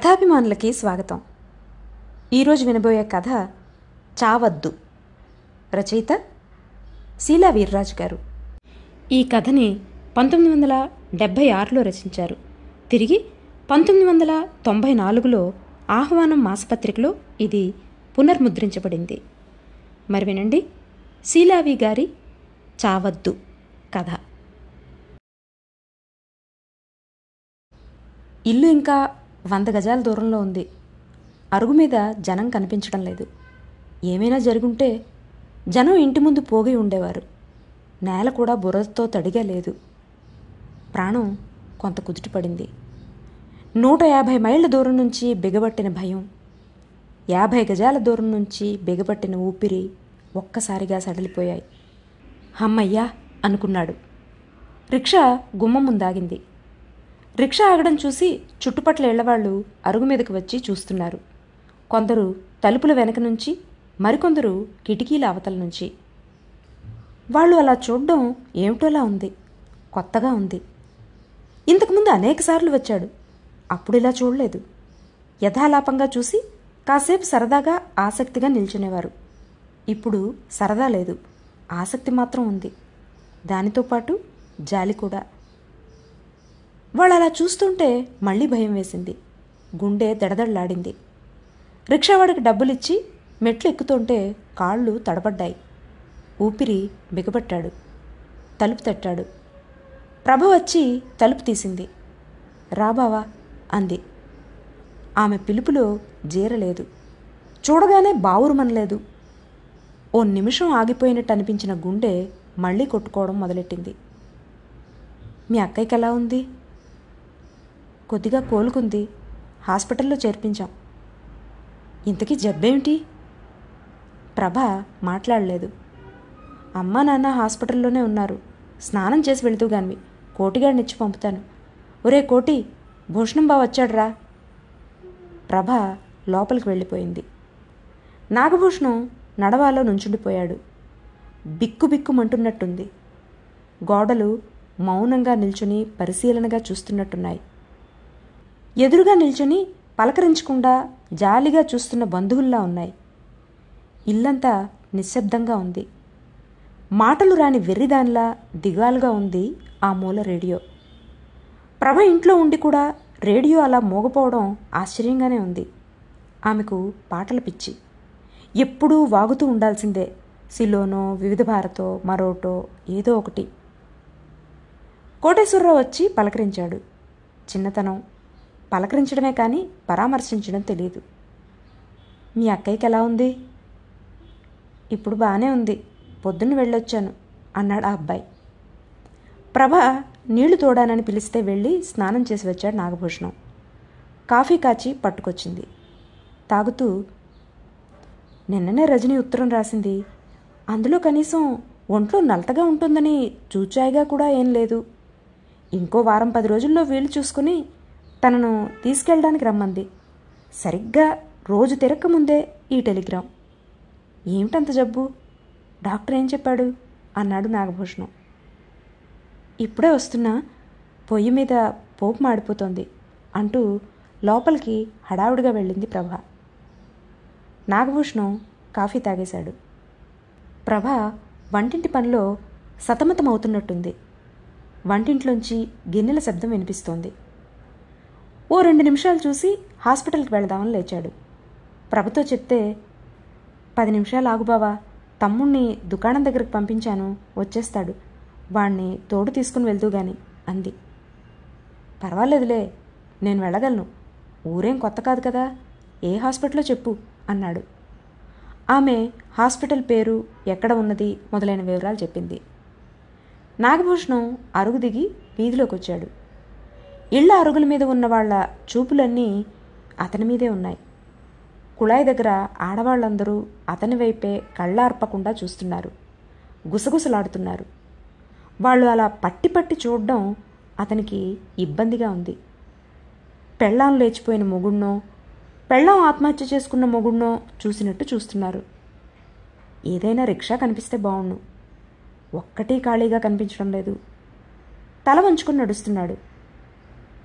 కథాభిమానులకి స్వాగతం. ఈరోజు వినబోయే కథ చావద్దు. రచయిత శీలా వీర్రాజు గారు. ఈ కథని 1976లో రచించారు. తిరిగి 1994లో ఆహ్వానం మాసపత్రికలో ఇది పునర్ముద్రించబడింది. మరి వినండి శీలావి గారి చావద్దు కథ. ఇల్లు ఇంకా 100 గజాల దూరంలో ఉంది. అరుగు మీద జనం కనిపించడం లేదు. ఏమైనా జరుగుంటే జనం ఇంటి ముందు పోగి ఉండేవారు. నేల కూడా బురదతో తడిగా లేదు. ప్రాణం కొంత కుదుటపడింది. 150 మైళ్ళ దూరం నుంచి బిగబట్టిన భయం, 50 గజాల దూరం నుంచి బిగబట్టిన ఊపిరి ఒక్కసారిగా సడలిపోయాయి. అమ్మయ్యా అనుకున్నాడు. రిక్షా గుమ్మం ముందాగింది. రిక్షా ఆగడం చూసి చుట్టుపట్ల ఇళ్లవాళ్లు అరుగు మీదకి వచ్చి చూస్తున్నారు. కొందరు తలుపుల వెనక నుంచి, మరికొందరు కిటికీల అవతల నుంచి. వాళ్ళు అలా చూడడం ఏమిటోలా ఉంది, కొత్తగా ఉంది. ఇంతకుముందు అనేకసార్లు వచ్చాడు, అప్పుడు ఇలా చూడలేదు. యథాలాపంగా చూసి కాసేపు సరదాగా ఆసక్తిగా నిల్చునేవారు. ఇప్పుడు సరదా లేదు, ఆసక్తి మాత్రం ఉంది. దానితో పాటు జాలి కూడా. వాళ్ళు అలా చూస్తుంటే మళ్ళీ భయం వేసింది. గుండె దడదడలాడింది. రిక్షావాడికి డబ్బులిచ్చి మెట్లు ఎక్కుతుంటే కాళ్ళు తడబడ్డాయి. ఊపిరి బిగబట్టాడు. తలుపు తట్టాడు. ప్రభ వచ్చి తలుపు తీసింది. రాబావా అంది. ఆమె పిలుపులో జీరలేదు. చూడగానే బావురుమనలేదు. ఓ నిమిషం ఆగిపోయినట్టు అనిపించిన గుండె మళ్ళీ కొట్టుకోవడం మొదలెట్టింది. మీ అక్కయ్యకి ఎలా ఉంది? కొద్దిగా కోలుకుంది, హాస్పిటల్లో చేర్పించాం. ఇంతకీ జబ్బేమిటి? ప్రభ మాట్లాడలేదు. అమ్మా నాన్న హాస్పిటల్లోనే ఉన్నారు. స్నానం చేసి వెళుతూ గానివి, కోటిగాడినిచ్చి పంపుతాను. ఒరే కోటి, భూషణం బావ వచ్చాడురా. ప్రభ లోపలికి వెళ్ళిపోయింది. నాగభూషణం నడవాలో నుంచుండిపోయాడు. బిక్కుబిక్కుమంటున్నట్టుంది. గోడలు మౌనంగా నిల్చుని పరిశీలనగా చూస్తున్నట్టున్నాయి. ఎదురుగా నిల్చుని పలకరించకుండా జాలిగా చూస్తున్న బంధువుల్లా ఉన్నాయి. ఇల్లంతా నిశ్శబ్దంగా ఉంది. మాటలు రాని వెర్రిదానిలా దిగాలుగా ఉంది ఆ మూల రేడియో. ప్రభ ఇంట్లో ఉండి కూడా రేడియో అలా మోగపోవడం ఆశ్చర్యంగానే ఉంది. ఆమెకు పాటల పిచ్చి. ఎప్పుడూ వాగుతూ ఉండాల్సిందే. సిలోనో, వివిధ భారతో, మరోటో ఏదో ఒకటి. కోటేశ్వరరావు వచ్చి పలకరించాడు. చిన్నతనం. పలకరించడమే కానీ పరామర్శించడం తెలియదు. మీ అక్కయ్యకి ఎలా ఉంది? ఇప్పుడు బాగానే ఉంది, పొద్దున్న వెళ్ళొచ్చాను అన్నాడు ఆ అబ్బాయి. ప్రభ నీళ్లు తోడానని పిలిస్తే వెళ్ళి స్నానం చేసి వచ్చాడు నాగభూషణం. కాఫీ కాచి పట్టుకొచ్చింది. తాగుతూ, నిన్ననే రజని ఉత్తరం రాసింది. అందులో కనీసం ఒంట్లో నలతగా ఉంటుందని చూచాయిగా కూడా ఏం లేదు. ఇంకో వారం 10 రోజుల్లో వీలు చూసుకుని తనను తీసుకెళ్ళడానికి రమ్మంది. సరిగ్గా రోజు తిరక్కముందే ఈ టెలిగ్రామ్. ఏమిటంత జబ్బు? డాక్టర్ ఏం చెప్పాడు అన్నాడు నాగభూషణం. ఇప్పుడే వస్తున్నా, పొయ్యి మీద పోపు మాడిపోతోంది అంటూ లోపలికి హడావుడిగా వెళ్ళింది ప్రభ. నాగభూషణం కాఫీ తాగేశాడు. ప్రభ వంటింటి పనిలో సతమతమవుతున్నట్టుంది. వంటింట్లోంచి గిన్నెల శబ్దం వినిపిస్తోంది. ఓ 2 నిమిషాలు చూసి హాస్పిటల్కి వెళదామని లేచాడు. ప్రభతో చెప్తే, 10 నిమిషాలు ఆగుబావా, తమ్ముణ్ణి దుకాణం దగ్గరకు పంపించాను, వచ్చేస్తాడు. వాణ్ణి తోడు తీసుకుని వెళ్తూ గాని అంది. పర్వాలేదులే, నేను వెళ్ళగలను. ఊరేం కొత్త కాదు కదా, ఏ హాస్పిటల్లో చెప్పు అన్నాడు. ఆమె హాస్పిటల్ పేరు, ఎక్కడ ఉన్నది మొదలైన వివరాలు చెప్పింది. నాగభూషణం అరుగు దిగి వీధిలోకి వచ్చాడు. ఇళ్ల అరుగుల మీద ఉన్న వాళ్ల చూపులన్నీ అతని మీదే ఉన్నాయి. కుళాయి దగ్గర ఆడవాళ్ళందరూ అతని వైపే కళ్ళార్పకుండా చూస్తున్నారు, గుసగుసలాడుతున్నారు. వాళ్ళు అలా పట్టి పట్టి చూడడం అతనికి ఇబ్బందిగా ఉంది. పెళ్ళాం లేచిపోయిన మొగుణ్ణో, పెళ్ళాం ఆత్మహత్య చేసుకున్న మొగుణ్ణో చూసినట్టు చూస్తున్నారు. ఏదైనా రిక్షా కనిపిస్తే బావుణ్ణు. ఒక్కటీ ఖాళీగా కనిపించడం లేదు. తల వంచుకుని నడుస్తున్నాడు.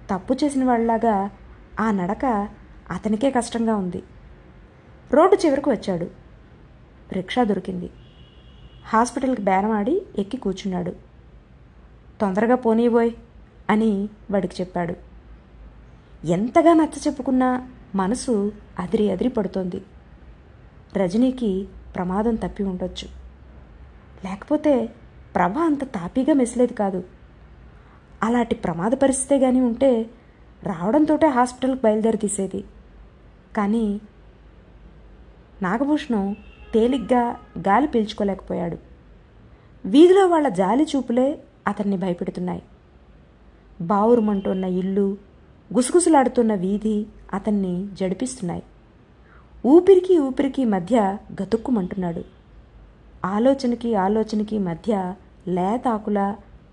తప్పు చేసిన వాళ్ళలాగా ఆ నడక అతనికే కష్టంగా ఉంది. రోడ్డు చివరకు వచ్చాడు. రిక్షా దొరికింది. హాస్పిటల్కి బేరమాడి ఎక్కి కూర్చున్నాడు. తొందరగా పోనీబోయ్ అని వాడికి చెప్పాడు. ఎంతగా నచ్చ చెప్పుకున్నా మనసు అదిరి అదిరి పడుతోంది. రజనీకి ప్రమాదం తప్పి ఉండొచ్చు. లేకపోతే ప్రభ అంత తాపీగా మెసిలేదు కాదు. అలాంటి ప్రమాద పరిస్థితే కానీ ఉంటే రావడంతో హాస్పిటల్కి బయలుదేరి తీసేది. కానీ నాగభూషణం తేలిగ్గా గాలి పీల్చుకోలేకపోయాడు. వీధిలో వాళ్ల జాలి చూపులే అతన్ని భయపెడుతున్నాయి. బావురుమంటున్న ఇల్లు, గుసగుసలాడుతున్న వీధి అతన్ని జడిపిస్తున్నాయి. ఊపిరికి మధ్య గతుక్కుమంటున్నాడు. ఆలోచనకి మధ్య లేతాకులా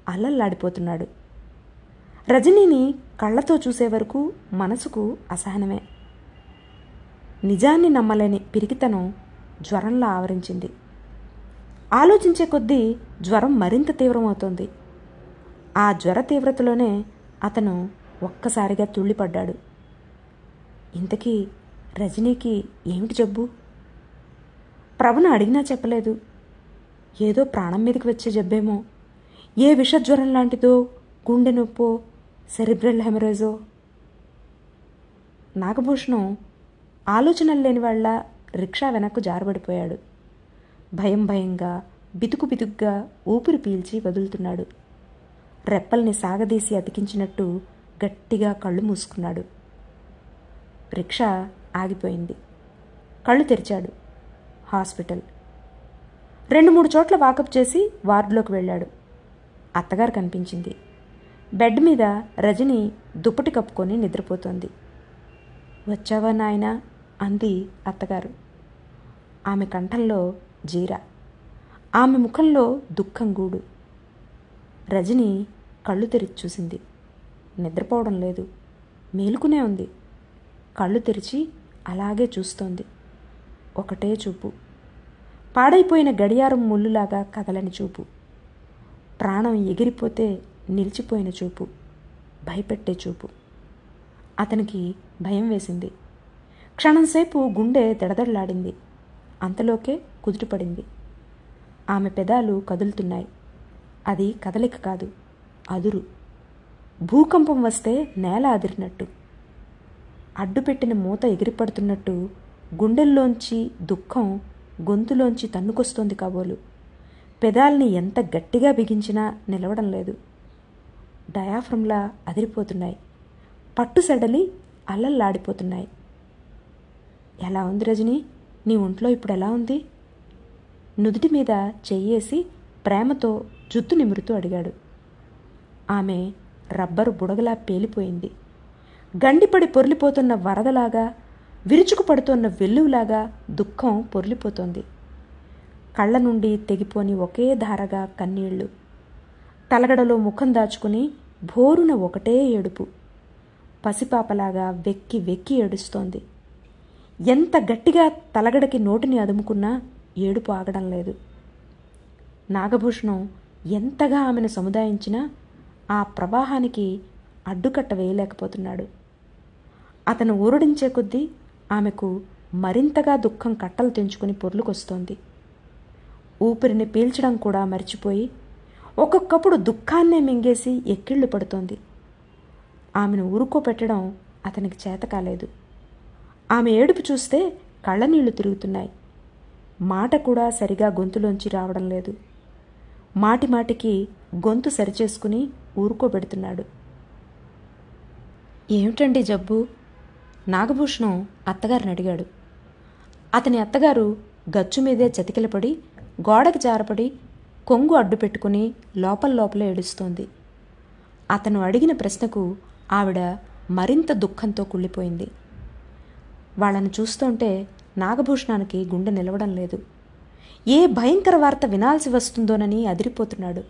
అల్లల్లాడిపోతున్నాడు. రజనీని కళ్ళతో చూసే వరకు మనసుకు అసహనమే. నిజాన్ని నమ్మలేని పిరికితనం జ్వరంలా ఆవరించింది. ఆలోచించే కొద్దీ జ్వరం మరింత తీవ్రమవుతోంది. ఆ జ్వర తీవ్రతలోనే అతను ఒక్కసారిగా తుళ్ళిపడ్డాడు. ఇంతకీ రజనీకి ఏమిటి జబ్బు? ప్రభను అడిగినా చెప్పలేదు. ఏదో ప్రాణం మీదకి వచ్చే జబ్బేమో. ఏ విషజ్వరం లాంటిదో, గుండె నొప్పో, సెరిబ్రల్ హెమరేజో. నాగభూషణం ఆలోచనలు లేని వాళ్ళ రిక్షా వెనక్కు జారబడిపోయాడు. భయంగా బితుకుగా ఊపిరి పీల్చి వదులుతున్నాడు. రెప్పల్ని సాగదీసి అతికించినట్టు గట్టిగా కళ్ళు మూసుకున్నాడు. రిక్షా ఆగిపోయింది. కళ్ళు తెరిచాడు. హాస్పిటల్. 2-3 చోట్ల వాకప్ చేసి వార్డులోకి వెళ్ళాడు. అత్తగారు కనిపించింది. బెడ్ మీద రజని దుప్పటి కప్పుకొని నిద్రపోతోంది. వచ్చావా నాయనా అంది అత్తగారు. ఆమె కంఠంలో జీర, ఆమె ముఖంలో దుఃఖం గూడు. రజని కళ్ళు తెరిచి చూసింది. నిద్రపోవడం లేదు, మేలుకునే ఉంది. కళ్ళు తెరిచి అలాగే చూస్తోంది. ఒకటే చూపు, పాడైపోయిన గడియారం ముళ్ళులాగా కదలని చూపు, ప్రాణం ఎగిరిపోతే నిలిచిపోయిన చూపు, భయపెట్టే చూపు. అతనికి భయం వేసింది. క్షణంసేపు గుండె దడదడలాడింది. అంతలోకే కుదుటపడింది. ఆమె పెదాలు కదులుతున్నాయి. అది కదలిక కాదు, అదురు. భూకంపం వస్తే నేల అదిరినట్టు, అడ్డుపెట్టిన మూత ఎగిరిపడుతున్నట్టు గుండెల్లోంచి దుఃఖం గొంతులోంచి తన్నుకొస్తోంది కాబోలు. పెదాల్ని ఎంత గట్టిగా బిగించినా నిలవడం లేదు. డయాఫ్రమ్లా అదిరిపోతున్నాయి. పట్టు సెడలి అల్లల్లాడిపోతున్నాయి. ఎలా ఉంది రజని? నీ ఒంట్లో ఇప్పుడు ఎలా ఉంది? నుదుటి మీద చెయ్యేసి ప్రేమతో జుత్తు నిమురుతూ అడిగాడు. ఆమె రబ్బరు బుడగలా పేలిపోయింది. గండిపడి పొర్లిపోతున్న వరదలాగా, విరుచుకుపడుతున్న వెల్లువలాగా దుఃఖం పొర్లిపోతోంది. కళ్ళ నుండి తెగిపోని ఒకే ధారగా కన్నీళ్లు. తలగడలో ముఖం దాచుకుని భోరున ఒకటే ఏడుపు. పసిపాపలాగా వెక్కి వెక్కి ఏడుస్తోంది. ఎంత గట్టిగా తలగడకి నోటిని అదుముకున్నా ఏడుపు ఆగడం లేదు. నాగభూషణం ఎంతగా ఆమెను సముదాయించినా ఆ ప్రవాహానికి అడ్డుకట్ట వేయలేకపోతున్నాడు. అతను ఊరడించే కొద్దీ ఆమెకు మరింతగా దుఃఖం కట్టలు తెంచుకుని పొర్లుకొస్తోంది. ఊపిరిని పీల్చడం కూడా మర్చిపోయి ఒక్కొక్కప్పుడు దుఃఖాన్నే మింగేసి ఎక్కిళ్లు పడుతోంది. ఆమెను ఊరుకోపెట్టడం అతనికి చేత కాలేదు. ఆమె ఏడుపు చూస్తే కళ్ళనీళ్లు తిరుగుతున్నాయి. మాట కూడా సరిగా గొంతులోంచి రావడం లేదు. మాటిమాటికి గొంతు సరిచేసుకుని ఊరుకోబెడుతున్నాడు. ఏమిటండి జబ్బు? నాగభూషణం అత్తగారిని అడిగాడు. అతని అత్తగారు గచ్చు మీదే చతికిలపడి గోడకి జారపడి కొంగు అడ్డు పెట్టుకుని లోపలే ఏడుస్తోంది. అతను అడిగిన ప్రశ్నకు ఆవిడ మరింత దుఃఖంతో కుళ్ళిపోయింది. వాళ్ళని చూస్తుంటే నాగభూషణానికి గుండె నిలవడం లేదు. ఏ భయంకర వార్త వినాల్సి వస్తుందోనని అదిరిపోతున్నాడు.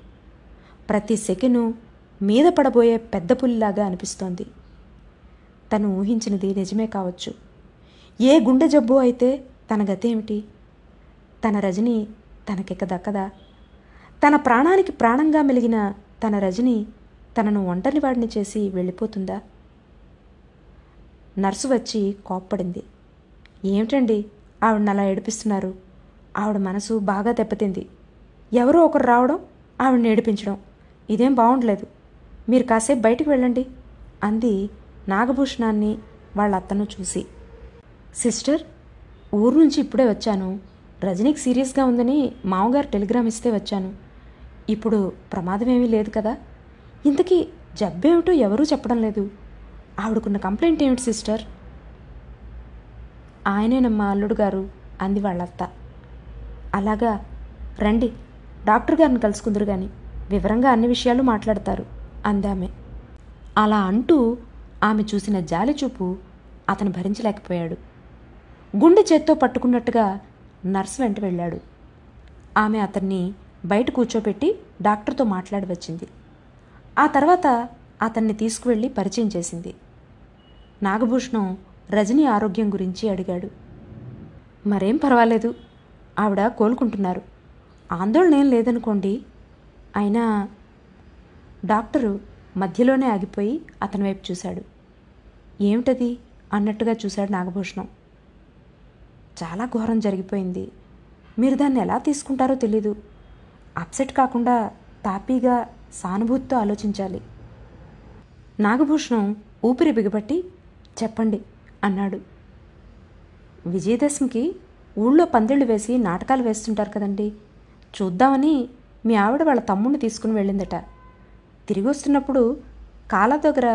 ప్రతి సెకను మీద పడబోయే పెద్ద పులిలాగా అనిపిస్తోంది. తను ఊహించినది నిజమే కావచ్చు. ఏ గుండె జబ్బు అయితే తన గతేమిటి? తన రజని తనకిక దక్కదా? తన ప్రాణానికి ప్రాణంగా మెలిగిన తన రజని తనను ఒంటరివాడిని చేసి వెళ్ళిపోతుందా? నర్సు వచ్చి కోప్పడింది. ఏమిటండి ఆవిడని అలా ఏడిపిస్తున్నారు? ఆవిడ మనసు బాగా దెబ్బతింది. ఎవరో ఒకరు రావడం, ఆవిడని ఏడిపించడం ఇదేం బాగుండలేదు. మీరు కాసేపు బయటికి వెళ్ళండి అంది నాగభూషణాన్ని వాళ్ళ అత్తను చూసి. సిస్టర్, ఊరు నుంచి ఇప్పుడే వచ్చాను. రజనీకి సీరియస్గా ఉందని మామగారు టెలిగ్రామ్ ఇస్తే వచ్చాను. ఇప్పుడు ప్రమాదమేమీ లేదు కదా? ఇంతకీ జబ్బేమిటో ఎవరూ చెప్పడం లేదు. ఆవిడకున్న కంప్లైంట్ ఏమిటి సిస్టర్? ఆయనేనమ్మా అల్లుడు గారు అంది వాళ్ళత్త. అలాగా, రండి, డాక్టర్ గారిని కలుసుకుందరు గాని వివరంగా అన్ని విషయాలు మాట్లాడతారు అందామె. అలా అంటూ ఆమె చూసిన జాలిచూపు అతను భరించలేకపోయాడు. గుండె చేత్తో పట్టుకున్నట్టుగా నర్సు వెంట వెళ్ళాడు. ఆమె అతన్ని బయట కూర్చోపెట్టి డాక్టర్తో మాట్లాడి వచ్చింది. ఆ తర్వాత అతన్ని తీసుకువెళ్ళి పరిచయం చేసింది. నాగభూషణం రజనీ ఆరోగ్యం గురించి అడిగాడు. మరేం పర్వాలేదు, ఆవిడ కోలుకుంటున్నారు, ఆందోళన ఏం లేదనుకోండి. అయినా డాక్టరు మధ్యలోనే ఆగిపోయి అతని వైపు చూశాడు. ఏమిటది అన్నట్టుగా చూశాడు నాగభూషణం. చాలా ఘోరం జరిగిపోయింది. మీరు దాన్ని ఎలా తీసుకుంటారో తెలీదు. అప్సెట్ కాకుండా తాపీగా సానుభూతితో ఆలోచించాలి. నాగభూషణం ఊపిరి బిగబట్టి చెప్పండి అన్నాడు. విజయదశమికి ఊళ్ళో పందిళ్ళు వేసి నాటకాలు వేస్తుంటారు కదండి, చూద్దామని మీ ఆవిడ వాళ్ళ తమ్ముడిని తీసుకుని వెళ్ళిందట. తిరిగి వస్తున్నప్పుడు కాళ్ళ దగ్గర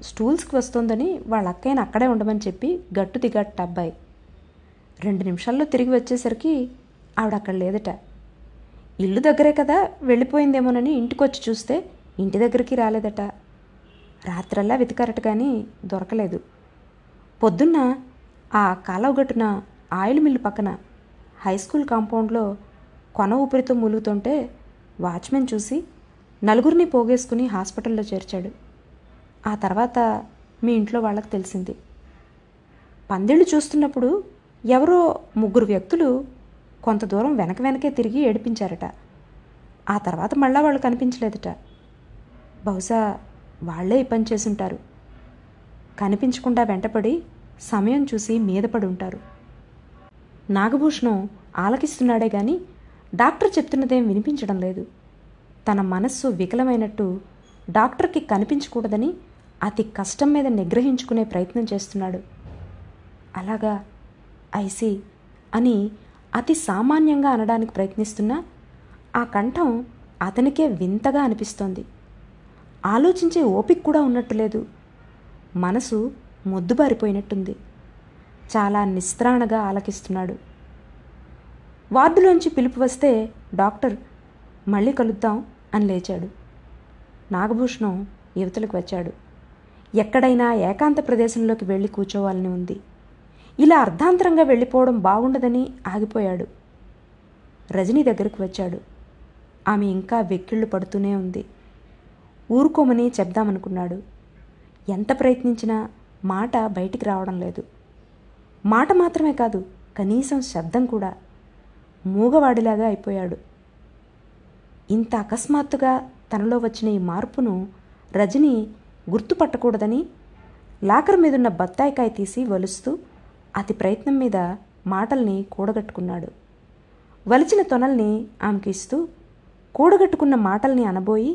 స్టూల్స్కి వస్తోందని వాళ్ళ అక్కయ్యని అక్కడే ఉండమని చెప్పి గట్టు దిగట్ట అబ్బాయి. 2 నిమిషాల్లో తిరిగి వచ్చేసరికి ఆవిడ అక్కడ లేదట. ఇల్లు దగ్గరే కదా, వెళ్ళిపోయిందేమోనని ఇంటికొచ్చి చూస్తే ఇంటి దగ్గరికి రాలేదట. రాత్రల్లా వెతికారట కానీ దొరకలేదు. పొద్దున్న ఆ కాలవగట్టున ఆయిల్ మిల్లు పక్కన హై స్కూల్ కాంపౌండ్లో కొన ఊపిరితో మూలుగుతుంటే వాచ్మెన్ చూసి 4 పోగేసుకుని హాస్పిటల్లో చేర్చాడు. ఆ తర్వాత మీ ఇంట్లో వాళ్ళకి తెలిసింది. పందిళ్ళు చూస్తున్నప్పుడు ఎవరో 3 వ్యక్తులు కొంత దూరం వెనకే తిరిగి ఏడిపించారట. ఆ తర్వాత మళ్ళా వాళ్ళు కనిపించలేదట. బహుశా వాళ్లే ఈ పని చేసుంటారు. కనిపించకుండా వెంటపడి సమయం చూసి మీదపడి ఉంటారు. నాగభూషణం ఆలకిస్తున్నాడే గాని డాక్టర్ చెప్తున్నదేం వినిపించడం లేదు. తన మనస్సు వికలమైనట్టు డాక్టర్కి కనిపించకూడదని అతి కష్టం మీద నిగ్రహించుకునే ప్రయత్నం చేస్తున్నాడు. అలాగా, ఐసి అని అతి సామాన్యంగా అనడానికి ప్రయత్నిస్తున్నా ఆ కంఠం అతనికే వింతగా అనిపిస్తోంది. ఆలోచించే ఓపిక కూడా ఉన్నట్టు లేదు. మనసు మొద్దుబారిపోయినట్టుంది. చాలా నిస్త్రాణగా ఆలకిస్తున్నాడు. వార్డులోంచి పిలుపు వస్తే డాక్టర్ మళ్ళీ కలుద్దాం అని లేచాడు. నాగభూషణం యువతలకు వచ్చాడు. ఎక్కడైనా ఏకాంత ప్రదేశంలోకి వెళ్ళి కూర్చోవాలని ఉంది. ఇలా అర్ధాంతరంగా వెళ్ళిపోవడం బాగుండదని ఆగిపోయాడు. రజనీ దగ్గరకు వచ్చాడు. ఆమె ఇంకా వెక్కిళ్ళు పడుతూనే ఉంది. ఊరుకోమని చెప్దామనుకున్నాడు. ఎంత ప్రయత్నించినా మాట బయటికి రావడం లేదు. మాట మాత్రమే కాదు, కనీసం శబ్దం కూడా. మూగవాడిలాగా అయిపోయాడు. ఇంత అకస్మాత్తుగా తనలో వచ్చిన ఈ మార్పును రజనీ గుర్తుపట్టకూడదని లాకర్ మీదున్న బత్తాయికాయ తీసి వలుస్తూ అతి ప్రయత్నం మీద మాటల్ని కూడగట్టుకున్నాడు. వలిచిన తొనల్ని ఆమెకి ఇస్తూ కూడగట్టుకున్న మాటల్ని అనబోయి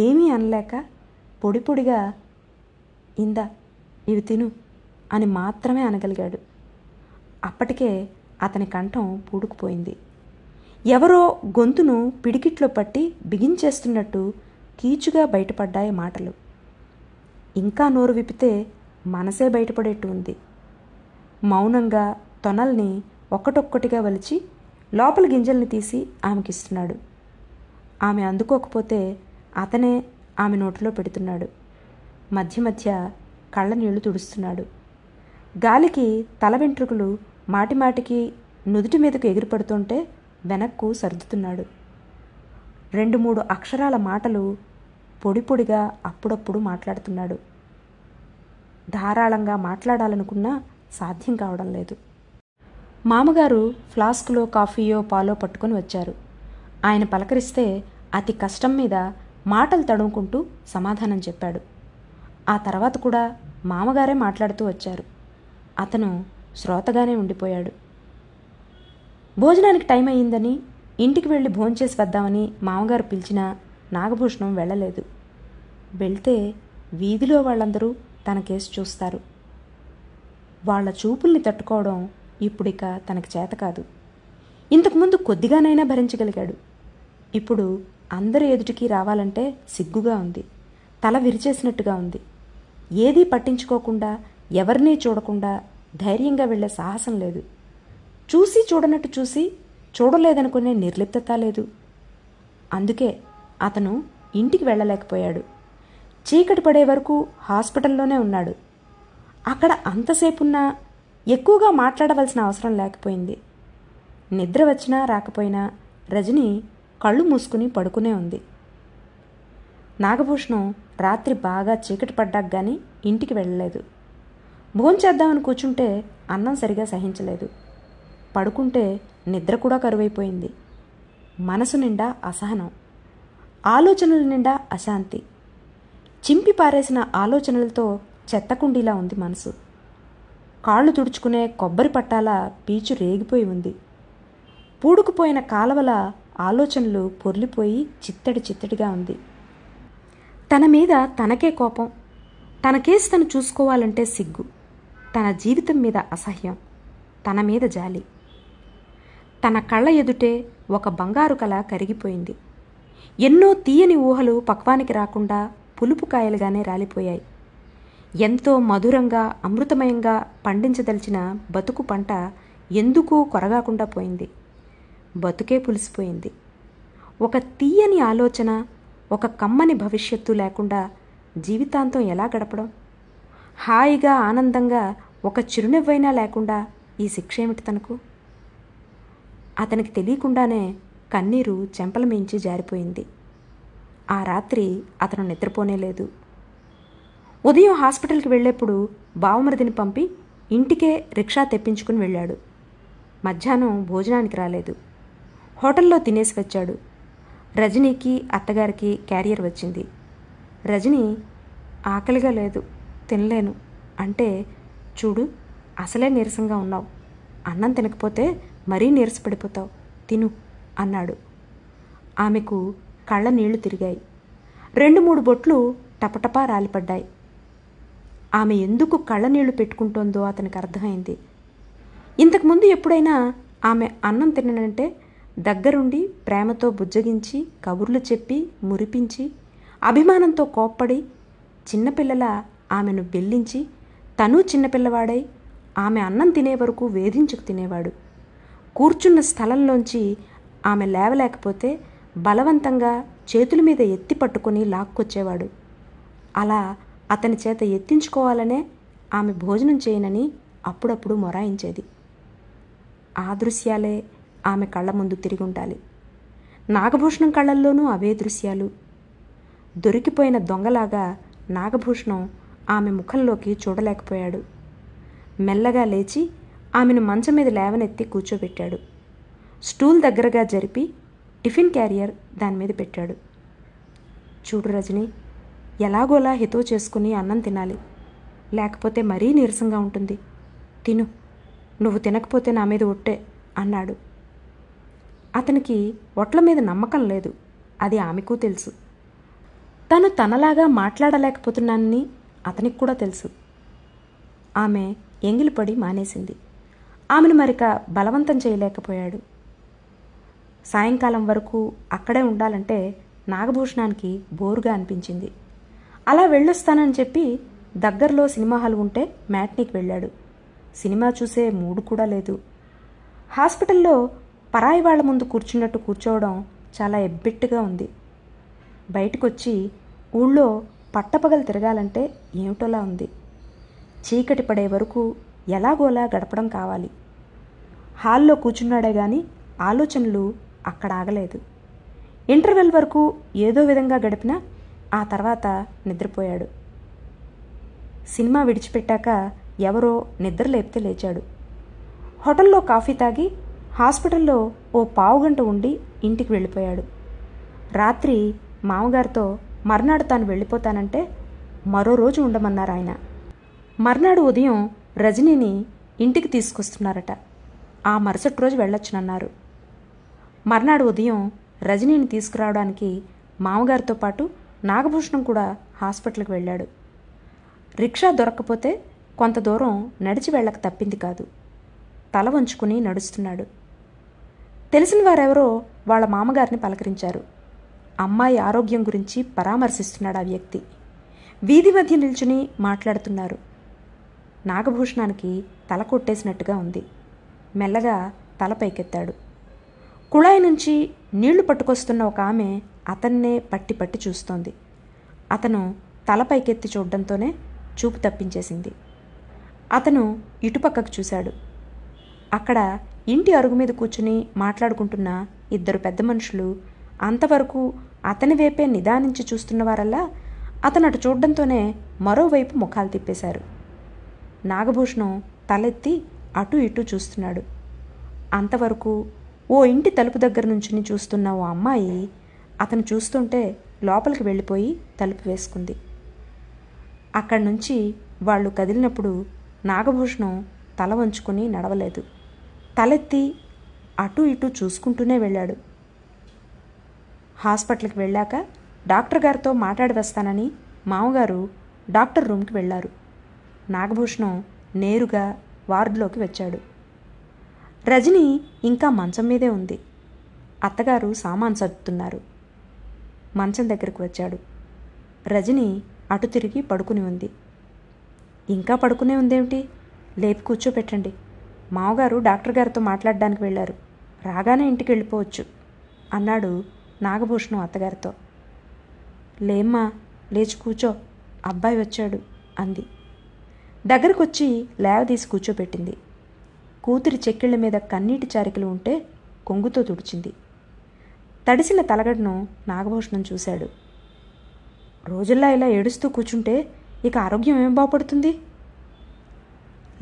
ఏమీ అనలేక పొడి పొడిగా ఇందా ఇవి తిను అని మాత్రమే అనగలిగాడు. అప్పటికే అతని కంఠం పూడుకుపోయింది. ఎవరో గొంతును పిడికిట్లో పట్టి బిగించేస్తున్నట్టు కీచుగా బయటపడ్డాయి మాటలు. ఇంకా నోరు విప్పితే మనసే బయటపడేట్టు ఉంది. మౌనంగా తొనల్ని ఒక్కటొక్కటిగా వలిచి లోపల గింజల్ని తీసి ఆమెకిస్తున్నాడు. ఆమె అందుకోకపోతే అతనే ఆమె నోటిలో పెడుతున్నాడు. మధ్య మధ్య కళ్ళ నీళ్లు తుడుస్తున్నాడు. గాలికి తల వెంట్రుకలు మాటిమాటికి నుదుటి మీదకు ఎగిరిపడుతుంటే వెనక్కు సర్దుతున్నాడు. 2-3 అక్షరాల మాటలు పొడి పొడిగా అప్పుడప్పుడు మాట్లాడుతున్నాడు. ధారాళంగా మాట్లాడాలనుకున్నా సాధ్యం కావడం లేదు. మామగారు ఫ్లాస్కులో కాఫీయో పాలో పట్టుకొని వచ్చారు. ఆయన పలకరిస్తే అతి కష్టం మీద మాటలు తడుముకుంటూ సమాధానం చెప్పాడు. ఆ తర్వాత కూడా మామగారే మాట్లాడుతూ వచ్చారు. అతను శ్రోతగానే ఉండిపోయాడు. భోజనానికి టైం అయ్యిందని ఇంటికి వెళ్ళి భోంచేసి వద్దామని మామగారు పిలిచినా నాగభూషణం వెళ్ళలేదు. వెళ్తే వీధిలో వాళ్ళందరూ తన కేసు చూస్తారు. వాళ్ల చూపుల్ని తట్టుకోవడం ఇప్పుడిక తనకి చేత కాదు. ఇంతకుముందు కొద్దిగానైనా భరించగలిగాడు. ఇప్పుడు అందరి ఎదుటికి రావాలంటే సిగ్గుగా ఉంది. తల విరిచేసినట్టుగా ఉంది. ఏదీ పట్టించుకోకుండా, ఎవరినీ చూడకుండా ధైర్యంగా వెళ్లే సాహసం లేదు. చూసి చూడనట్టు చూసి చూడలేదనుకునే నిర్లిప్తత లేదు. అందుకే అతను ఇంటికి వెళ్ళలేకపోయాడు. చీకటి పడే వరకు హాస్పిటల్లోనే ఉన్నాడు. అక్కడ అంతసేపున్నా ఎక్కువగా మాట్లాడవలసిన అవసరం లేకపోయింది. నిద్ర వచ్చినా రాకపోయినా రజని కళ్ళు మూసుకుని పడుకునే ఉంది. నాగభూషణం రాత్రి బాగా చీకటి పడ్డాక గానీ ఇంటికి వెళ్ళలేదు. భోంచేద్దామని కూర్చుంటే అన్నం సరిగా సహించలేదు. పడుకుంటే నిద్ర కూడా కరువైపోయింది. మనసు నిండా అసహనం, ఆలోచనల నిండా అశాంతి. చింపి పారేసిన ఆలోచనలతో చెత్తకుండీలా ఉంది మనసు. కాళ్ళు తుడుచుకునే కొబ్బరి పట్టాల పీచు రేగిపోయి ఉంది. పూడుకుపోయిన కాలవల ఆలోచనలు పొర్లిపోయి చిత్తడి చిత్తడిగా ఉంది. తన మీద తనకే కోపం. తన కేసు తను చూసుకోవాలంటే సిగ్గు. తన జీవితం మీద అసహ్యం. తన మీద జాలి. తన కళ్ళ ఎదుటే ఒక బంగారు కళ కరిగిపోయింది. ఎన్నో తీయని ఊహలు పక్వానికి రాకుండా పులుపు కాయలుగానే రాలిపోయాయి. ఎంతో మధురంగా అమృతమయంగా పండించదలిచిన బతుకు పంట ఎందుకూ కొరగాకుండా పోయింది. బతుకే పులిసిపోయింది. ఒక తీయని ఆలోచన, ఒక కమ్మని భవిష్యత్తు లేకుండా జీవితాంతం ఎలా గడపడం? హాయిగా ఆనందంగా ఒక చిరునవ్వైనా లేకుండా ఈ శిక్ష ఏమిటి తనకు? అతనికి తెలియకుండానే కన్నీరు చెంపల మించి జారిపోయింది. ఆ రాత్రి అతను నిద్రపోనేలేదు. ఉదయం హాస్పిటల్కి వెళ్ళేప్పుడు బావమరిదిని పంపి ఇంటికే రిక్షా తెప్పించుకుని వెళ్ళాడు. మధ్యాహ్నం భోజనానికి రాలేదు. హోటల్లో తినేసి వచ్చాడు. రజనీకి అత్తగారికి క్యారియర్ వచ్చింది. రజని ఆకలిగా లేదు, తినలేను అంటే, చూడు అసలే నీరసంగా ఉన్నావు, అన్నం తినకపోతే మరీ నీరసపడిపోతావు, తిను అన్నాడు. ఆమెకు కళ్ళ నీళ్లు తిరిగాయి. 2-3 బొట్లు టపటపా రాలిపడ్డాయి. ఆమె ఎందుకు కళ్ళనీళ్లు పెట్టుకుంటోందో అతనికి అర్థమైంది. ఇంతకుముందు ఎప్పుడైనా ఆమె అన్నం తిననంటే దగ్గరుండి ప్రేమతో బుజ్జగించి కబుర్లు చెప్పి మురిపించి అభిమానంతో కోప్పడి చిన్నపిల్లల ఆమెను బెల్లించి తను చిన్నపిల్లవాడై ఆమె అన్నం తినే వరకు వేధించుకు తినేవాడు. కూర్చున్న స్థలంలోంచి ఆమె లేవలేకపోతే బలవంతంగా చేతుల మీద ఎత్తి పట్టుకొని లాక్కొచ్చేవాడు. అలా అతని చేత ఎత్తించుకోవాలనే ఆమె భోజనం చేయనని అప్పుడప్పుడు మొరాయించేది. ఆ దృశ్యాలే ఆమె కళ్ళ ముందు తిరిగి ఉండాలి. నాగభూషణం కళ్ళల్లోనూ అవే దృశ్యాలు. దొరికిపోయిన దొంగలాగా నాగభూషణం ఆమె ముఖంలోకి చూడలేకపోయాడు. మెల్లగా లేచి ఆమెను మంచం మీద లేవనెత్తి కూర్చోబెట్టాడు. స్టూల్ దగ్గరగా జరిపి టిఫిన్ క్యారియర్ దాని మీద పెట్టాడు. చూడు రజని, ఎలాగోలా హితో చేసుకుని అన్నం తినాలి, లేకపోతే మరీ నీరసంగా ఉంటుంది, తిను, నువ్వు తినకపోతే నా మీద ఒట్టే అన్నాడు. అతనికి ఒట్ల మీద నమ్మకం లేదు, అది ఆమెకు తెలుసు. తను తనలాగా మాట్లాడలేకపోతున్నానని అతనికి కూడా తెలుసు. ఆమె ఎంగిలిపడి మానేసింది. ఆమెను మరిక బలవంతం చేయలేకపోయాడు. సాయంకాలం వరకు అక్కడే ఉండాలంటే నాగభూషణానికి బోరుగా అనిపించింది. అలా వెళ్ళొస్తానని చెప్పి దగ్గరలో సినిమా హాల్ ఉంటే మ్యాట్నీకి వెళ్ళాడు. సినిమా చూసే మూడు కూడా లేదు. హాస్పిటల్లో పరాయి వాళ్ల ముందు కూర్చున్నట్టు కూర్చోవడం చాలా ఎబ్బెట్టుగా ఉంది. బయటకొచ్చి ఊళ్ళో పట్టపగలు తిరగాలంటే ఏమిటోలా ఉంది. చీకటి పడే వరకు ఎలాగోలా గడపడం కావాలి. హాల్లో కూర్చున్నాడే గాని ఆలోచనలు అక్కడ ఆగలేదు. ఇంటర్వెల్ వరకు ఏదో విధంగా గడిపినా ఆ తర్వాత నిద్రపోయాడు. సినిమా విడిచిపెట్టాక ఎవరో నిద్ర లేపితే లేచాడు. హోటల్లో కాఫీ తాగి హాస్పిటల్లో ఓ పావుగంట ఉండి ఇంటికి వెళ్ళిపోయాడు. రాత్రి మామగారితో మర్నాడు తాను వెళ్ళిపోతానంటే మరో రోజు ఉండమన్నారు ఆయన. మర్నాడు ఉదయం రజనీని ఇంటికి తీసుకొస్తున్నారట. ఆ మరుసటి రోజు వెళ్ళొచ్చునన్నారు. మర్నాడు ఉదయం రజనీని తీసుకురావడానికి మామగారితో పాటు నాగభూషణం కూడా హాస్పిటల్కి వెళ్ళాడు. రిక్షా దొరక్కపోతే కొంత దూరం నడిచి వెళ్ళక తప్పింది కాదు. తల వంచుకుని నడుస్తున్నాడు. తెలిసిన వారెవరో వాళ్ళ మామగారిని పలకరించారు. అమ్మాయి ఆరోగ్యం గురించి పరామర్శిస్తున్నాడు ఆ వ్యక్తి. వీధి మధ్య నిల్చుని మాట్లాడుతున్నారు. నాగభూషణానికి తల కొట్టేసినట్టుగా ఉంది. మెల్లగా తల పైకెత్తాడు. కుళాయి నుంచి నీళ్లు పట్టుకొస్తున్న ఒక ఆమె అతన్నే పట్టి పట్టి చూస్తోంది. అతను తల పైకెత్తి చూడడంతోనే చూపు తప్పించేసింది. అతను ఇటుపక్కకు చూశాడు. అక్కడ ఇంటి అరుగు మీద కూర్చుని మాట్లాడుకుంటున్న ఇద్దరు పెద్ద మనుషులు అంతవరకు అతని వైపే నిదానించి చూస్తున్నవారల్లా అతను అటు చూడడంతోనే మరోవైపు ముఖాలు తిప్పేశారు. నాగభూషణం తలెత్తి అటు ఇటు చూస్తున్నాడు. అంతవరకు ఓ ఇంటి తలుపు దగ్గర నుంచుని చూస్తున్న ఓ అమ్మాయి అతను చూస్తుంటే లోపలికి వెళ్ళిపోయి తలుపు వేసుకుంది. అక్కడి నుంచి వాళ్ళు కదిలినప్పుడు నాగభూషణం తల వంచుకొని నడవలేదు. తలెత్తి అటు ఇటు చూసుకుంటూనే వెళ్ళాడు. హాస్పిటల్కి వెళ్ళాక డాక్టర్ గారితో మాట్లాడి వస్తానని మామగారు డాక్టర్ రూమ్కి వెళ్ళారు. నాగభూషణం నేరుగా వార్డులోకి వచ్చాడు. రజని ఇంకా మంచం మీదే ఉంది. అత్తగారు సామాను సర్దుతున్నారు. మంచం దగ్గరికి వచ్చాడు. రజని అటు తిరిగి పడుకుని ఉంది. ఇంకా పడుకునే ఉందేమిటి? లేపి కూర్చోపెట్టండి. మామగారు డాక్టర్ గారితో మాట్లాడడానికి వెళ్ళారు. రాగానే ఇంటికి వెళ్ళిపోవచ్చు అన్నాడు నాగభూషణం అత్తగారితో. లేమ్మా, లేచి కూర్చో, అబ్బాయి వచ్చాడు అంది. దగ్గరకొచ్చి లేవదీసి కూర్చోపెట్టింది. కూతురి చెక్కిళ్ల మీద కన్నీటి చారికలు ఉంటే కొంగుతో తుడిచింది. తడిసిన తలగడను నాగభూషణం చూశాడు. రోజుల్లా ఇలా ఏడుస్తూ కూర్చుంటే ఇక ఆరోగ్యం ఏం బాగుపడుతుంది?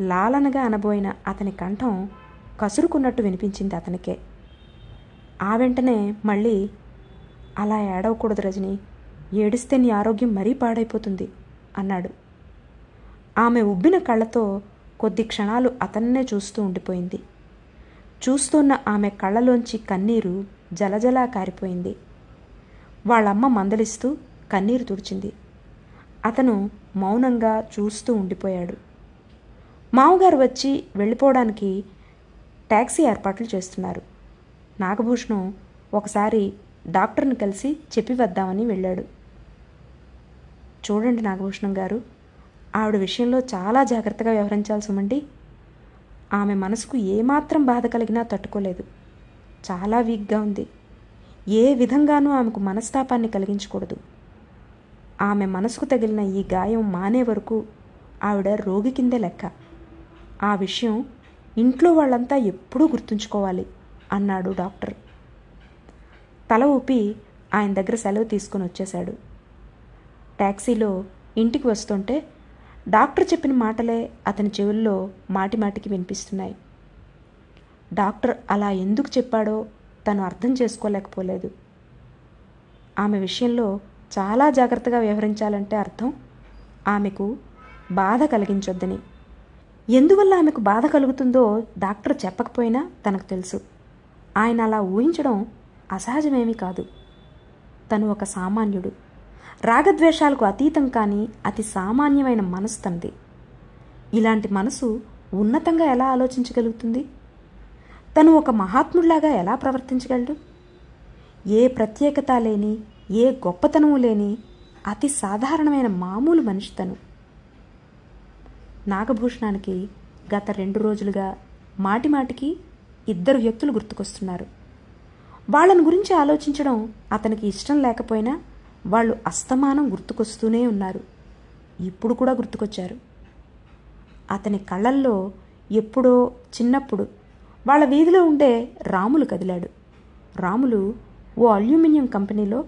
లాలనగా అనబోయిన అతని కంఠం కసురుకున్నట్టు వినిపించింది అతనికే. ఆ వెంటనే మళ్ళీ, అలా ఏడవకూడదు రజని, ఏడిస్తే నీ ఆరోగ్యం మరీ పాడైపోతుంది అన్నాడు. ఆమె ఉబ్బిన కళ్ళతో కొద్ది క్షణాలు అతన్నే చూస్తూ ఉండిపోయింది. చూస్తున్న ఆమె కళ్ళలోంచి కన్నీరు జలజలా కారిపోయింది. వాళ్ళమ్మ మందలిస్తూ కన్నీరు తుడిచింది. అతను మౌనంగా చూస్తూ ఉండిపోయాడు. మామగారు వచ్చి వెళ్ళిపోవడానికి ట్యాక్సీ ఏర్పాట్లు చేస్తున్నారు. నాగభూషణం ఒకసారి డాక్టర్ని కలిసి చెప్పి వద్దామని వెళ్ళాడు. చూడండి నాగభూషణం గారు, ఆవిడ విషయంలో చాలా జాగ్రత్తగా వ్యవహరించాల్సి ఉండి. ఆమె మనసుకు ఏమాత్రం బాధ కలిగినా తట్టుకోలేదు. చాలా వీక్గా ఉంది. ఏ విధంగానూ ఆమెకు మనస్తాపాన్ని కలిగించకూడదు. ఆమె మనసుకు తగిలిన ఈ గాయం మానే వరకు ఆవిడ రోగి కిందే లెక్క. ఆ విషయం ఇంట్లో వాళ్ళంతా ఎప్పుడూ గుర్తుంచుకోవాలి అన్నాడు డాక్టర్. తల ఊపి ఆయన దగ్గర సెలవు తీసుకుని వచ్చేశాడు. ట్యాక్సీలో ఇంటికి వస్తుంటే డాక్టర్ చెప్పిన మాటలే అతని చెవుల్లో మాటిమాటికి వినిపిస్తున్నాయి. డాక్టర్ అలా ఎందుకు చెప్పాడో తను అర్థం చేసుకోలేకపోలేదు. ఆమె విషయంలో చాలా జాగ్రత్తగా వ్యవహరించాలంటే అర్థం ఆమెకు బాధ కలిగించొద్దని. ఎందువల్ల ఆమెకు బాధ కలుగుతుందో డాక్టర్ చెప్పకపోయినా తనకు తెలుసు. ఆయన అలా ఊహించడం అసహజమేమీ కాదు. తను ఒక సామాన్యుడు. రాగద్వేషాలకు అతీతం కానీ అతి సామాన్యమైన మనసు తనది. ఇలాంటి మనసు ఉన్నతంగా ఎలా ఆలోచించగలుగుతుంది? తను ఒక మహాత్ముడిలాగా ఎలా ప్రవర్తించగలడు? ఏ ప్రత్యేకత లేని, ఏ గొప్పతనము లేని అతి సాధారణమైన మామూలు మనిషి తను. నాగభూషణానికి గత 2 రోజులుగా మాటిమాటికి ఇద్దరు వ్యక్తులు గుర్తుకొస్తున్నారు. వాళ్ళని గురించి ఆలోచించడం అతనికి ఇష్టం లేకపోయినా వాళ్ళు అస్తమానం గుర్తుకొస్తూనే ఉన్నారు. ఇప్పుడు కూడా గుర్తుకొచ్చారు. అతని కళ్ళల్లో ఎప్పుడో చిన్నప్పుడు వాళ్ళ వీధిలో ఉండే రాములు కదిలాడు. రాములు ఓ అల్యూమినియం కంపెనీలో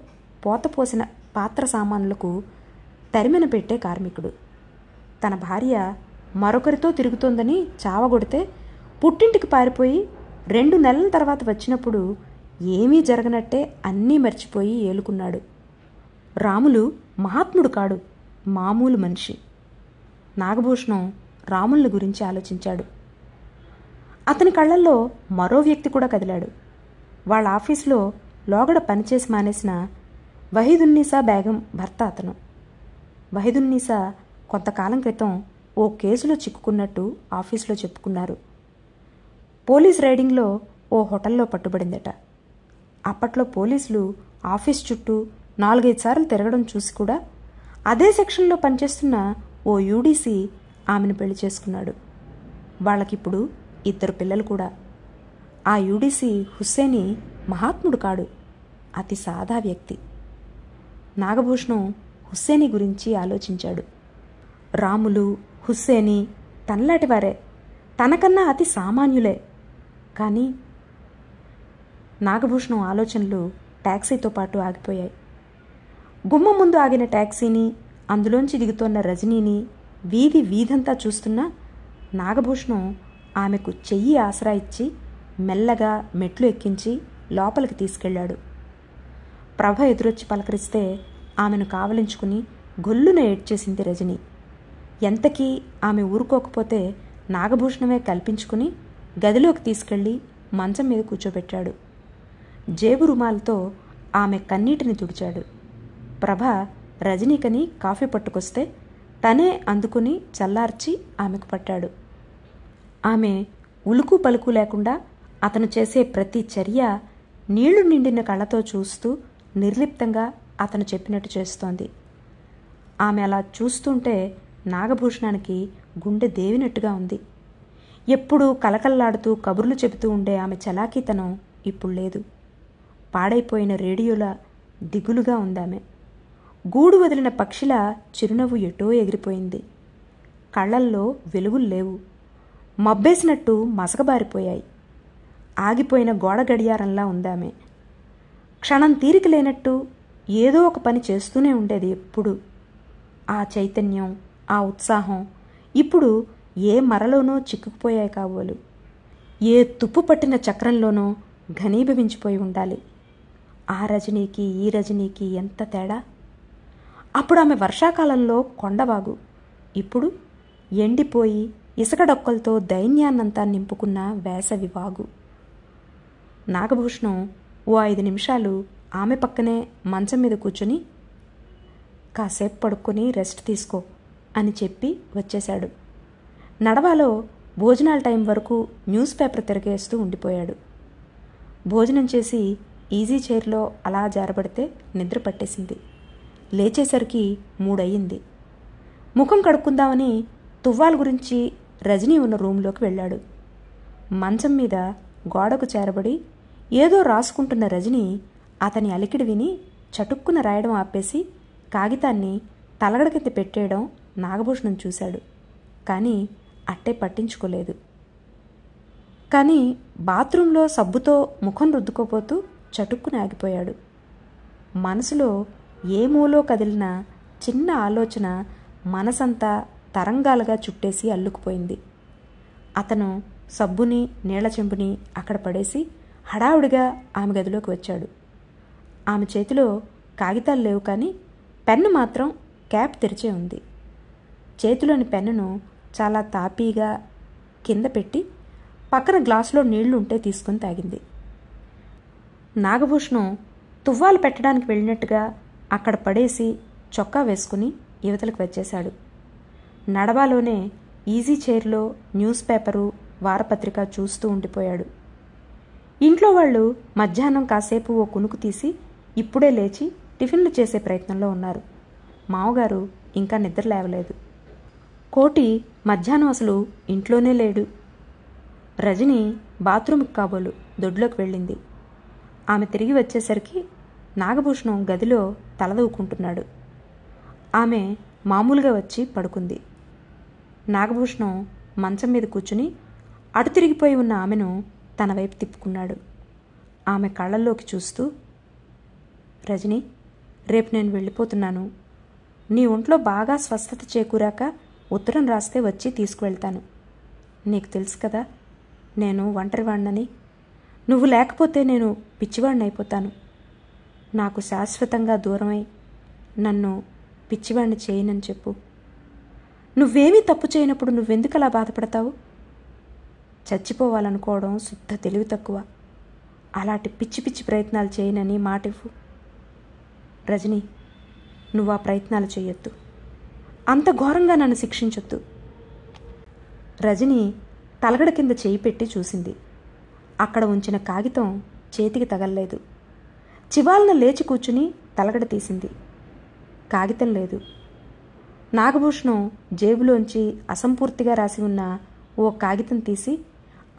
పోతపోసిన పాత్ర సామానులకు తరిమెన పెట్టే కార్మికుడు. తన భార్య మరొకరితో తిరుగుతోందని చావగొడితే పుట్టింటికి పారిపోయి 2 నెలల తర్వాత వచ్చినప్పుడు ఏమీ జరగనట్టే అన్నీ మర్చిపోయి ఏలుకున్నాడు. రాములు మహాత్ముడు కాడు, మామూలు మనిషి. నాగభూషణం రాముల్ని గురించి ఆలోచించాడు. అతని కళ్ళల్లో మరో వ్యక్తి కూడా కదిలాడు. వాళ్ళ ఆఫీసులో లోగడ పనిచేసి మానేసిన వహీదున్నీసా బేగం భర్త అతను. వహీదున్నీసా కొంతకాలం క్రితం ఓ కేసులో చిక్కుకున్నట్టు ఆఫీసులో చెప్పుకున్నారు. పోలీస్ రైడింగ్లో ఓ హోటల్లో పట్టుబడిందట. అప్పట్లో పోలీసులు ఆఫీస్ చుట్టూ 4-5 సార్లు తిరగడం చూసి కూడా అదే సెక్షన్లో పనిచేస్తున్న ఓ యూడీసీ ఆమెను పెళ్లి చేసుకున్నాడు. వాళ్ళకిప్పుడు 2 పిల్లలు కూడా. ఆ యూడీసీ హుస్సేని మహాత్ముడు కాడు, అతి సాదా వ్యక్తి. నాగభూషణం హుస్సేని గురించి ఆలోచించాడు. రాములు, హుస్సేని తనలాంటివారే, తనకన్నా అతి సామాన్యులే. కానీ నాగభూషణం ఆలోచనలు ట్యాక్సీతో పాటు ఆగిపోయాయి. గుమ్మం ముందు ఆగిన ట్యాక్సీని, అందులోంచి దిగుతోన్న రజనీని వీధంతా చూస్తున్నా నాగభూషణం ఆమెకు చెయ్యి ఆసరా ఇచ్చి మెల్లగా మెట్లు ఎక్కించి లోపలికి తీసుకెళ్లాడు. ప్రభ ఎదురొచ్చి పలకరిస్తే ఆమెను కావలించుకుని గొల్లున ఏడ్చేసింది రజని. ఎంతకీ ఆమె ఊరుకోకపోతే నాగభూషణమే కల్పించుకుని గదిలోకి తీసుకెళ్లి మంచం మీద కూర్చోబెట్టాడు. జేబు రుమాలతో ఆమె కన్నీటిని తుడిచాడు. ప్రభ రజనీకని కాఫీ పట్టుకొస్తే తనే అందుకుని చల్లార్చి ఆమెకు పట్టాడు. ఆమె ఉలుకు పలుకు లేకుండా అతను చేసే ప్రతి చర్య నీళ్లు నిండిన కళ్ళతో చూస్తూ నిర్లిప్తంగా అతను చెప్పినట్టు చేస్తోంది. ఆమె అలా చూస్తుంటే నాగభూషణానికి గుండె దేవినట్టుగా ఉంది. ఎప్పుడూ కలకల్లాడుతూ కబుర్లు చెబుతూ ఉండే ఆమె చలాకీతనం ఇప్పుడు లేదు. పాడైపోయిన రేడియోలా దిగులుగా ఉందామె. గూడు వదిలిన పక్షిలా చిరునవ్వు ఎటో ఎగిరిపోయింది. కళ్ళల్లో వెలుగులు లేవు, మబ్బేసినట్టు మసకబారిపోయాయి. ఆగిపోయిన గోడ గడియారంలా ఉందామె. క్షణం తీరిక లేనట్టు ఏదో ఒక పని చేస్తూనే ఉండేది ఎప్పుడు. ఆ చైతన్యం, ఆ ఉత్సాహం ఇప్పుడు ఏ మరలోనో చిక్కుకుపోయాయి కాబోలు. ఏ తుప్పు పట్టిన చక్రంలోనో ఘనీభవించిపోయి ఉండాలి. ఆ రజనీకి ఈ రజనీకి ఎంత తేడా! అప్పుడు ఆమె వర్షాకాలంలో కొండవాగు, ఇప్పుడు ఎండిపోయి ఇసుక డొక్కలతో దైన్యాన్నంతా నింపుకున్న వేసవి వాగు. నాగభూషణం ఓ 5 నిమిషాలు ఆమె పక్కనే మంచం మీద కూర్చుని కాసేపు పడుకొని రెస్ట్ తీసుకో అని చెప్పి వచ్చేశాడు. నడవాలో భోజనాల టైం వరకు న్యూస్ పేపర్ తిరగేస్తూ ఉండిపోయాడు. భోజనం చేసి ఈజీ చైర్లో అలా జారబడితే నిద్ర పట్టేసింది. లేచేసరికి 3 అయ్యింది. ముఖం కడుక్కుందామని తువ్వాల గురించి రజనీ ఉన్న రూంలోకి వెళ్ళాడు. మంచం మీద గోడకు చేరబడి ఏదో రాసుకుంటున్న రజనీ అతని అలికిడి విని చటుక్కున రాయడం ఆపేసి కాగితాన్ని తలగడ కింద పెట్టేయడం నాగభూషణం చూశాడు. కానీ అట్టే పట్టించుకోలేదు. కానీ బాత్రూంలో సబ్బుతో ముఖం రుద్దుకోపోతూ చటుక్కున ఆగిపోయాడు. మనసులో ఏ మూలో కదిలిన చిన్న ఆలోచన మనసంతా తరంగాలుగా చుట్టేసి అల్లుకుపోయింది. అతను సబ్బుని నీళ్ల చెంబుని అక్కడ పడేసి హడావుడిగా ఆమె గదిలోకి వచ్చాడు. ఆమె చేతిలో కాగితాలు లేవు, కానీ పెన్ను మాత్రం క్యాప్ తెరిచే ఉంది. చేతిలోని పెన్నును చాలా తాపీగా కింద పెట్టి పక్కన గ్లాసులో నీళ్లు ఉంటే తీసుకుని తాగింది. నాగభూషణం తువ్వాలు పెట్టడానికి వెళ్ళినట్టుగా అక్కడ పడేసి చొక్కా వేసుకుని యువతలకు వచ్చేశాడు. నడవాలోనే ఈజీ చైర్లో న్యూస్ పేపరు, వారపత్రిక చూస్తూ ఉండిపోయాడు. ఇంట్లో వాళ్ళు మధ్యాహ్నం కాసేపు ఓ కునుకు తీసి ఇప్పుడే లేచి టిఫిన్లు చేసే ప్రయత్నంలో ఉన్నారు. మామగారు ఇంకా నిద్ర లేవలేదు. కోటి మధ్యాహ్నం అసలు ఇంట్లోనే లేడు. రజని బాత్రూమ్కి కాబోలు దొడ్లోకి వెళ్ళింది. ఆమె తిరిగి వచ్చేసరికి నాగభూషణం గదిలో తలదూకుంటున్నాడు. ఆమె మామూలుగా వచ్చి పడుకుంది. నాగభూషణం మంచం మీద కూర్చుని అటు తిరిగిపోయి ఉన్న ఆమెను తన వైపు తిప్పుకున్నాడు. ఆమె కళ్ళల్లోకి చూస్తూ, రజని, రేపు నేను వెళ్ళిపోతున్నాను. నీ ఒంట్లో బాగా స్వస్థత చేకూరాక ఉత్తరం రాస్తే వచ్చి తీసుకువెళ్తాను. నీకు తెలుసు కదా నేను ఒంటరివాణ్ణని. నువ్వు లేకపోతే నేను పిచ్చివాణ్ణి అయిపోతాను. నాకు శాశ్వతంగా దూరమై నన్ను పిచ్చివాణ్ణి చేయనని చెప్పు. నువ్వేమీ తప్పు చేయనప్పుడు నువ్వెందుకు అలా బాధపడతావు? చచ్చిపోవాలనుకోవడం శుద్ధ తెలివి తక్కువ. అలాంటి పిచ్చి పిచ్చి ప్రయత్నాలు చేయనని మాటివ్వు. రజని, నువ్వు ఆ ప్రయత్నాలు చేయొద్దు. అంత ఘోరంగా నన్ను శిక్షించొద్దు. రజని తలగడ కింద చేయి పెట్టి చూసింది. అక్కడ ఉంచిన కాగితం చేతికి తగల్లేదు. చివాలన లేచి కూర్చుని తలగడ తీసింది. కాగితం లేదు. నాగభూషణం జేబులోంచి అసంపూర్తిగా రాసి ఉన్న ఓ కాగితం తీసి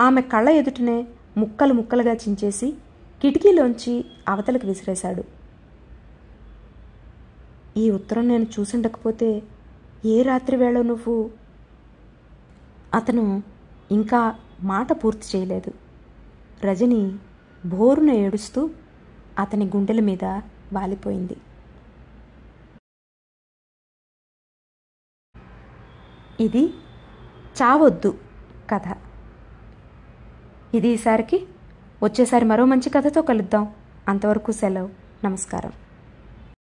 ఆమె కళ్ళ ఎదుటనే ముక్కలు ముక్కలుగా చించేసి కిటికీలోంచి అవతలకు విసిరేశాడు. ఈ ఉత్తరం నేను చూసుండకపోతే ఏ రాత్రి వేళ నువ్వు... అతను ఇంకా మాట పూర్తి చేయలేదు. రజని బోరున ఏడుస్తూ అతని గుండెల మీద వాలిపోయింది. ఇది చావొద్దు కథ. ఇది ఈసారికి. వచ్చేసారి మరో మంచి కథతో కలుద్దాం. అంతవరకు సెలవు. నమస్కారం.